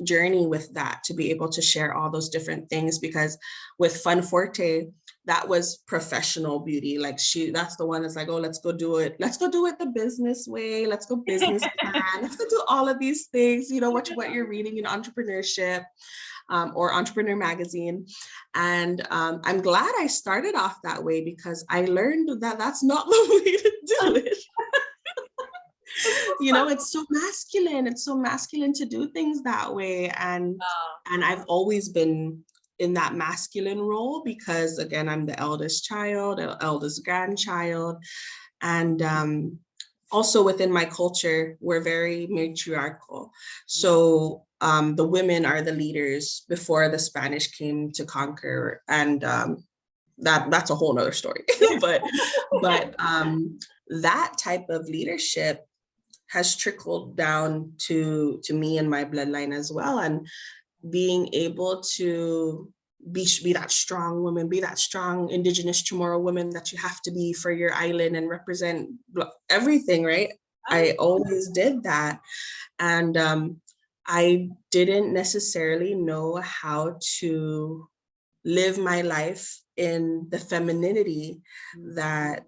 journey with that, to be able to share all those different things, because with Fundforte, that was professional beauty. Like that's the one that's like, oh, let's go do it the business way. Let's go business plan. Let's go do all of these things, you know, what you're reading in entrepreneurship. Or Entrepreneur Magazine. And I'm glad I started off that way, because I learned that that's not the way to do it. You know, it's so masculine to do things that way. And I've always been in that masculine role, because again, I'm the eldest child, eldest grandchild. And also within my culture, we're very matriarchal. So the women are the leaders before the Spanish came to conquer. And that's a whole nother story. but that type of leadership has trickled down to me and my bloodline as well. And being able to be that strong woman, be that strong Indigenous Chamorro woman that you have to be for your island and represent everything, right? I always did that. And I didn't necessarily know how to live my life in the femininity that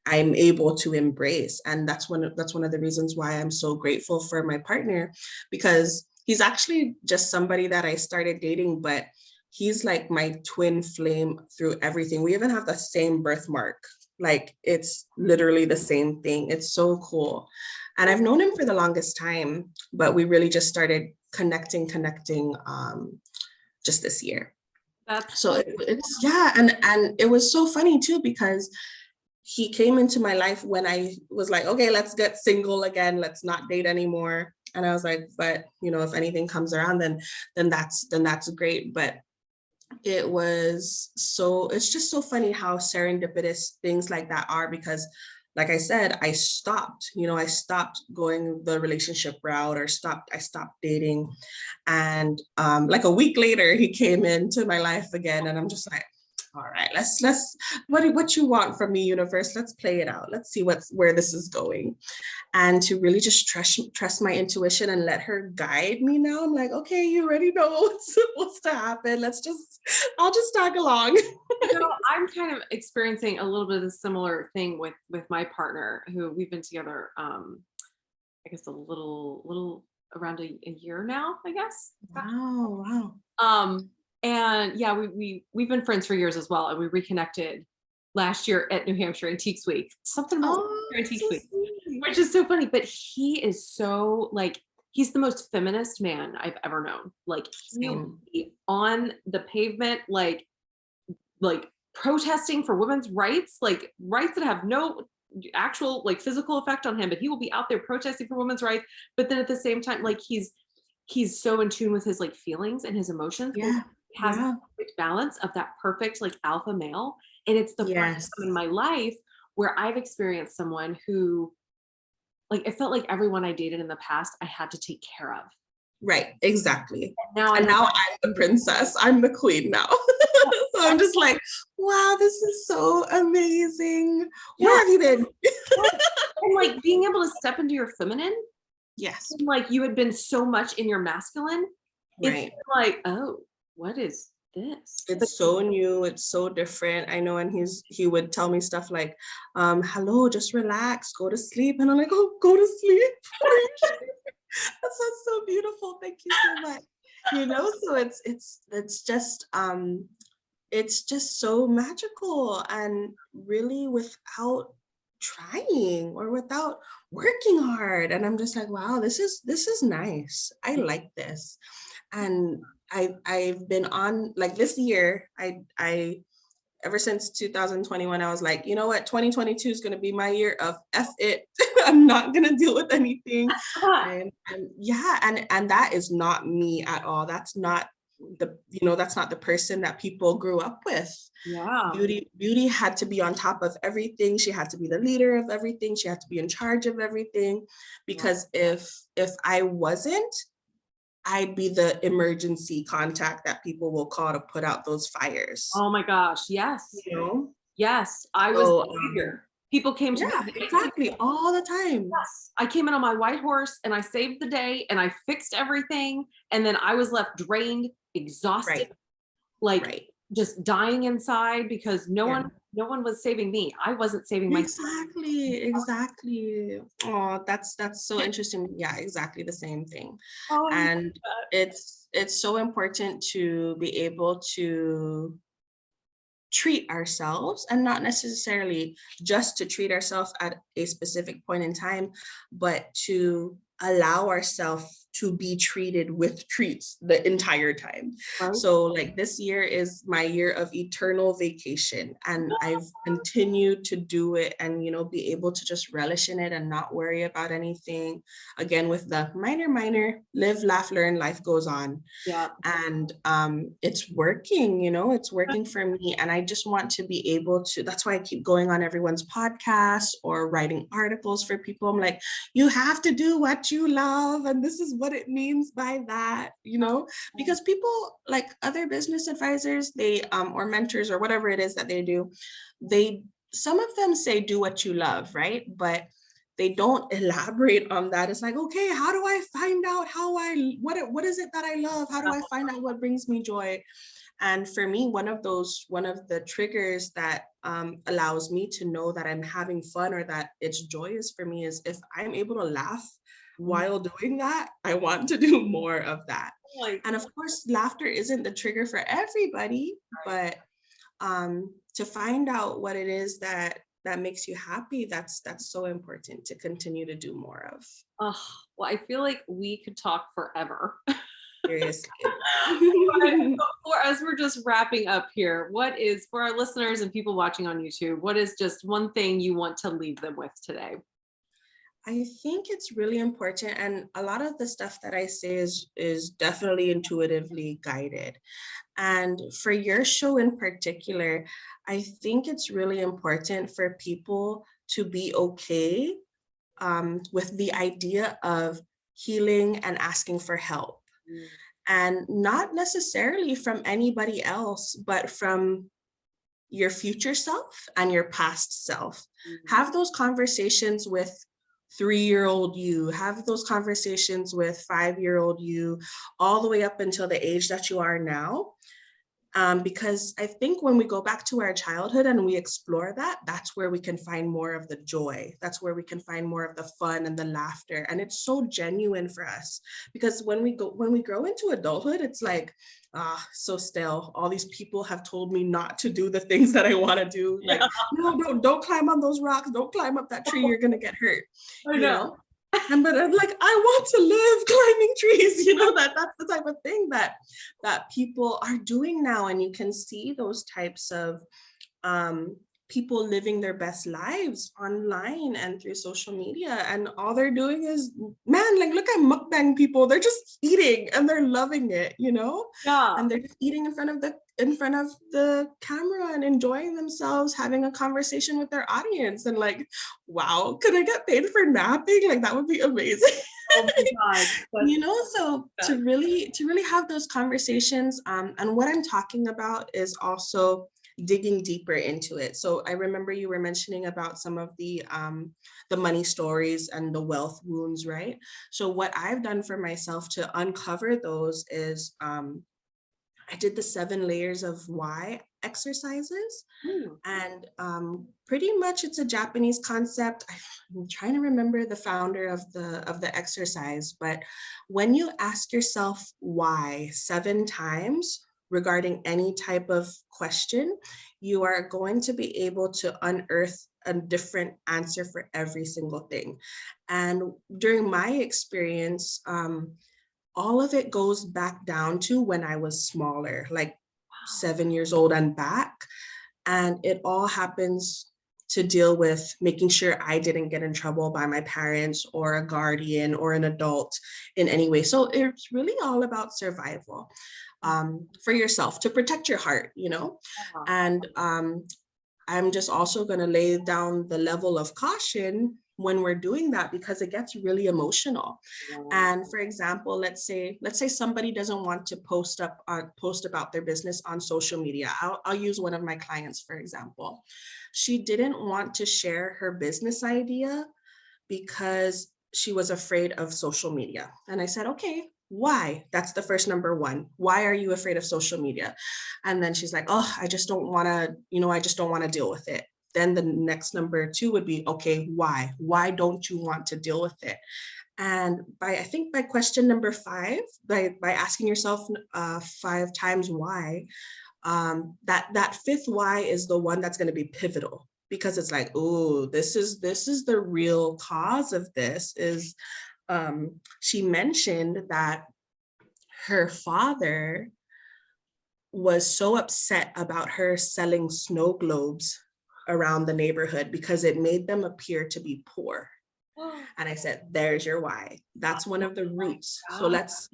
I'm able to embrace. And that's one of the reasons why I'm so grateful for my partner, because he's actually just somebody that I started dating, but he's like my twin flame through everything. We even have the same birthmark. Like, it's literally the same thing. It's so cool. And I've known him for the longest time, but we really just started connecting just this year. So it's and it was so funny too, because he came into my life when I was like, okay, let's get single again. Let's not date anymore. And I was like, but you know, if anything comes around, then that's great. But it's just so funny how serendipitous things like that are, because like I said, I stopped going the relationship route, or I stopped dating. And like a week later, he came into my life again, and I'm just like, all right, let's what you want from me, universe? Let's play it out. Let's see where this is going. And to really just trust my intuition and let her guide me now. I'm like, okay, you already know what's to happen. I'll just tag along. I'm kind of experiencing a little bit of a similar thing with my partner, who we've been together, I guess a little around a year now, I guess. Wow. And yeah, we've been friends for years as well. And we reconnected last year at New Hampshire Antiques Week. Something about Antiques Week, which is so funny. But he is so, like, he's the most feminist man I've ever known. Like, he'll be on the pavement, like protesting for women's rights, like rights that have no actual like physical effect on him, but he will be out there protesting for women's rights. But then at the same time, like, he's so in tune with his like feelings and his emotions. Yeah. He has the perfect balance of that perfect like alpha male. And it's the first time in my life where I've experienced someone who, like, it felt like everyone I dated in the past I had to take care of. Right, exactly. And now I'm the princess. I'm the queen now. So I'm just like, Wow, this is so amazing. Yeah. Where have you been? And like being able to step into your feminine, Yes. and like you had been so much in your masculine, it's Right. like, oh, what is this? But It's so new, it's so different. I know, and he would tell me stuff like, hello, just relax, go to sleep. And I'm like, oh, go to sleep. Are you sure? That sounds so beautiful. Thank you so much. So it's just so magical, and really without trying or without working hard. And I'm just like, wow, this is nice. I like this. And I've been on, like, this year, I ever since 2021, I was like, you know what, 2022 is going to be my year of F it. I'm not going to deal with anything. Yeah, and that is not me at all. That's not that's not the person that people grew up with. yeah. Beauty had to be on top of everything. She had to be the leader of everything. She had to be in charge of everything, because if I wasn't, I'd be the emergency contact that people will call to put out those fires. Oh my gosh. Yes. You know? Yes. I was So, the savior. People came to me. yeah, exactly, all the time. Yes. I came in on my white horse and I saved the day and I fixed everything. And then I was left drained, exhausted, Right, like right. just dying inside because no Yeah. one was saving me. I wasn't saving myself. Exactly. Oh, that's so interesting. Yeah, exactly the same thing. Oh, And it's so important to be able to treat ourselves, and not necessarily just to treat ourselves at a specific point in time, but to allow ourselves to be treated with treats the entire time. right. So like this year is my year of eternal vacation, and I've continued to do it, and be able to just relish in it and not worry about anything. Again, with the minor, live, laugh, learn, life goes on. Yeah. And it's working, it's working for me. And I just want to be able to, that's why I keep going on everyone's podcast or writing articles for people. I'm like, you have to do what you love, and this is what it means by that, because people, like other business advisors, they or mentors or whatever it is that they do, some of them say do what you love, right? But they don't elaborate on that. It's like, okay, how do I find out what is it that I love? How do I find out what brings me joy? And for me, one of the triggers that allows me to know that I'm having fun or that it's joyous for me is if I'm able to laugh while doing that. I want to do more of that. And of course, laughter isn't the trigger for everybody, but to find out what it is that makes you happy, that's so important to continue to do more of. Oh, well, I feel like we could talk forever. Seriously. As we're just wrapping up here, what is, for our listeners and people watching on YouTube, what is just one thing you want to leave them with today? I think it's really important, and a lot of the stuff that I say is definitely intuitively guided. And for your show in particular, I think it's really important for people to be okay with the idea of healing and asking for help. And not necessarily from anybody else, but from your future self and your past self. Have those conversations with 3-year-old you, have those conversations with 5-year-old you, all the way up until the age that you are now. Because I think when we go back to our childhood and we explore that, that's where we can find more of the joy. That's where we can find more of the fun and the laughter. And it's so genuine for us, because when we grow into adulthood, it's like, so stale. All these people have told me not to do the things that I want to do. Like, no, don't climb on those rocks. Don't climb up that tree. You're going to get hurt. I know. But I'm like, I want to live climbing trees, that's the type of thing that people are doing now. And you can see those types of people living their best lives online and through social media. And all they're doing is, man, like, look at mukbang people. They're just eating and they're loving it, Yeah. And they're just eating in front of the camera and enjoying themselves, having a conversation with their audience. And like, wow, could I get paid for napping? Like, that would be amazing. Oh my God. So to really have those conversations. And what I'm talking about is also digging deeper into it. So I remember you were mentioning about some of the money stories and the wealth wounds, right? So what I've done for myself to uncover those is I did the 7 layers of why exercises. Hmm. And pretty much it's a Japanese concept. I'm trying to remember the founder of the exercise, but when you ask yourself why 7 times regarding any type of question, you are going to be able to unearth a different answer for every single thing. And during my experience, all of it goes back down to when I was smaller, like 7 years old and back. And it all happens to deal with making sure I didn't get in trouble by my parents or a guardian or an adult in any way. So it's really all about survival for yourself to protect your heart, you know? Wow. And I'm just also going to lay down the level of caution when we're doing that because it gets really emotional. And for example, let's say somebody doesn't want to post about their business on social media. I'll use one of my clients, for example. She didn't want to share her business idea because she was afraid of social media. And I said, okay, why? That's the first number one. Why are you afraid of social media? And then she's like, oh, I just don't want to, I just don't want to deal with it. Then the next number 2 would be, okay, why? Why don't you want to deal with it? And I think by question number 5, by asking yourself 5 times why, that fifth why is the one that's going to be pivotal, because it's like, oh, this is the real cause of this. Is she mentioned that her father was so upset about her selling snow globes around the neighborhood because it made them appear to be poor. And I said, there's your why. That's one of the roots. So let's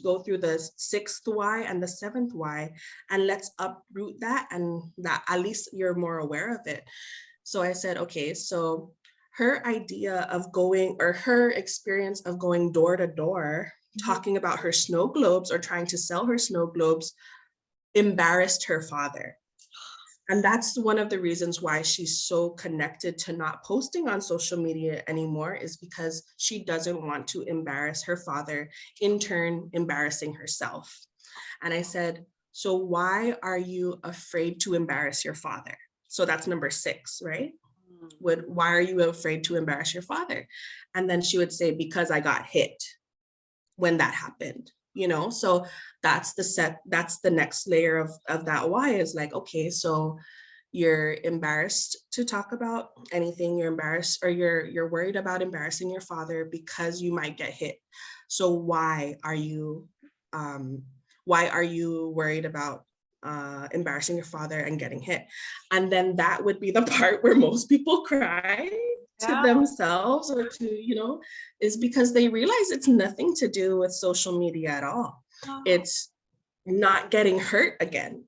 go through the 6th why and the 7th why, and let's uproot that, and that at least you're more aware of it. So I said, okay, so her idea of going, or her experience of going door to door, talking about her snow globes or trying to sell her snow globes, embarrassed her father. And that's one of the reasons why she's so connected to not posting on social media anymore, is because she doesn't want to embarrass her father, in turn embarrassing herself. And I said, so why are you afraid to embarrass your father? So that's number 6, right? Why are you afraid to embarrass your father? And then she would say, because I got hit when that happened. So that's the next layer of that why, is like, okay, so you're embarrassed to talk about anything, you're embarrassed, or you're worried about embarrassing your father because you might get hit. So why are you worried about embarrassing your father and getting hit? And then that would be the part where most people cry to themselves, or to, is because they realize it's nothing to do with social media at all. It's not getting hurt again.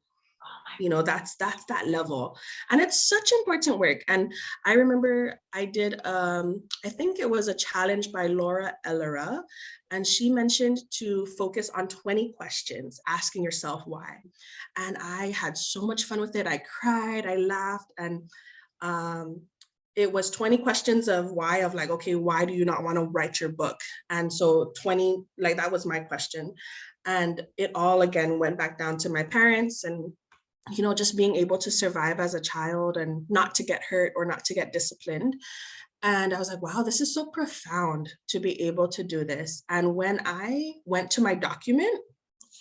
That's that level. And it's such important work. And I remember I did, I think it was a challenge by Laura Ellera, and she mentioned to focus on 20 questions, asking yourself why. And I had so much fun with it. I cried, I laughed, and it was 20 questions of why, of like, okay, why do you not want to write your book? And so 20, like, that was my question. And it all again went back down to my parents, and just being able to survive as a child and not to get hurt or not to get disciplined. And I was like, wow, this is so profound to be able to do this. And when I went to my document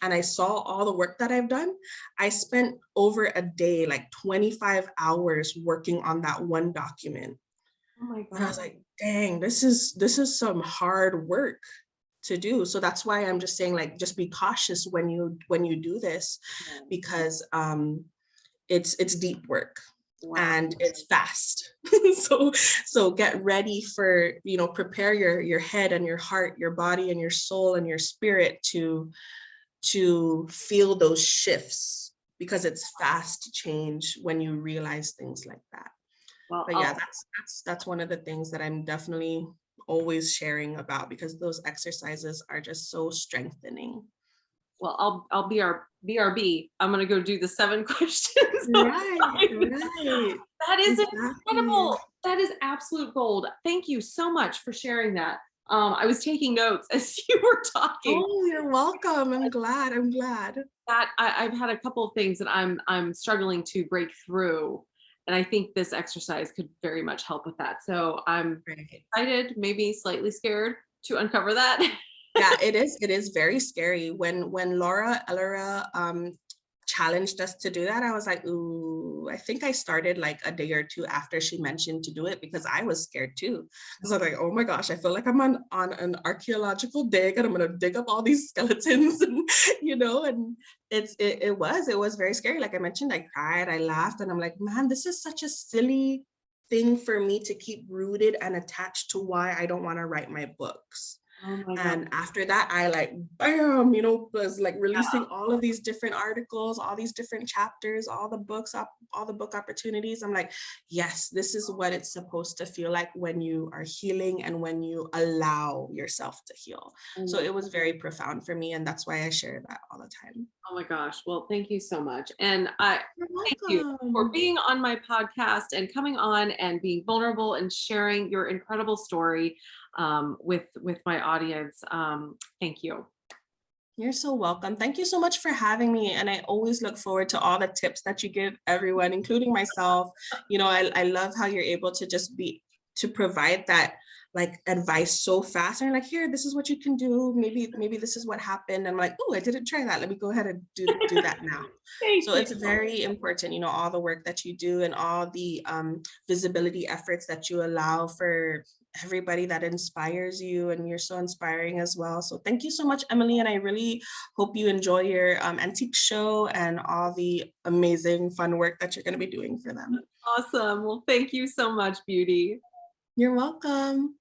and I saw all the work that I've done, I spent over a day, like 25 hours working on that one document. Oh my God. And I was like, dang, this is some hard work to do. So that's why I'm just saying, like, just be cautious when you do this, because it's deep work. Wow. And it's fast. so get ready for, prepare your head and your heart, your body and your soul and your spirit to feel those shifts, because it's fast change when you realize things like that. Well, but yeah, that's one of the things that I'm definitely always sharing about, because those exercises are just so strengthening. well, I'll be our BRB. I'm gonna go do the 7 questions. Right, right. That is Exactly. incredible. That is absolute gold. Thank you so much for sharing that. I was taking notes as you were talking. Oh, you're welcome. I'm glad. I'm glad. That I've had a couple of things that I'm struggling to break through, and I think this exercise could very much help with that. So I'm Right. excited, maybe slightly scared to uncover that. Yeah, it is. It is very scary. When Laura Ellera challenged us to do that, I was like, ooh, I think I started like a day or two after she mentioned to do it because I was scared too. Because I'm like, oh my gosh, I feel like I'm on an archaeological dig and I'm gonna dig up all these skeletons and and it was very scary. Like I mentioned, I cried, I laughed, and I'm like, man, this is such a silly thing for me to keep rooted and attached to why I don't want to write my books. Oh my god. And after that, I like, bam, was like releasing all of these different articles, all these different chapters, all the books up, all the book opportunities. I'm like, yes, this is what it's supposed to feel like when you are healing and when you allow yourself to heal. So Oh it was very profound for me. And that's why I share that all the time. my gosh. Well, thank you so much. And I You're thank you for welcome. being on my podcast and coming on and being vulnerable and sharing your incredible story with my audience. Thank you. You're so welcome. Thank you so much for having me. And I always look forward to all the tips that you give everyone, including myself. I love how you're able to to provide that like advice so fast. And you're like, here, this is what you can do. Maybe this is what happened. And I'm like, oh, I didn't try that. Let me go ahead and do that now. Thank So you. it's very important, all the work that you do and all the visibility efforts that you allow for everybody that inspires you, and you're so inspiring as well. So thank you so much, Emily, and I really hope you enjoy your antique show and all the amazing fun work that you're going to be doing for them. Awesome. Well, thank you so much, Beauty. You're welcome.